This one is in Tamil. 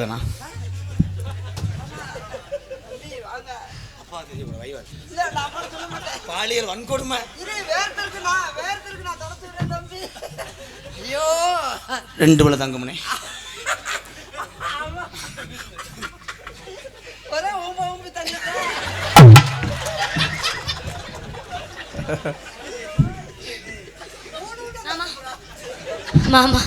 சொல்றேனா? பாலியல் வன்கொடுமை. ஐயோ 2 விலை தங்கமுனே. ஒரே ஊம்பா ஊம்பி தண்ணி. மாமா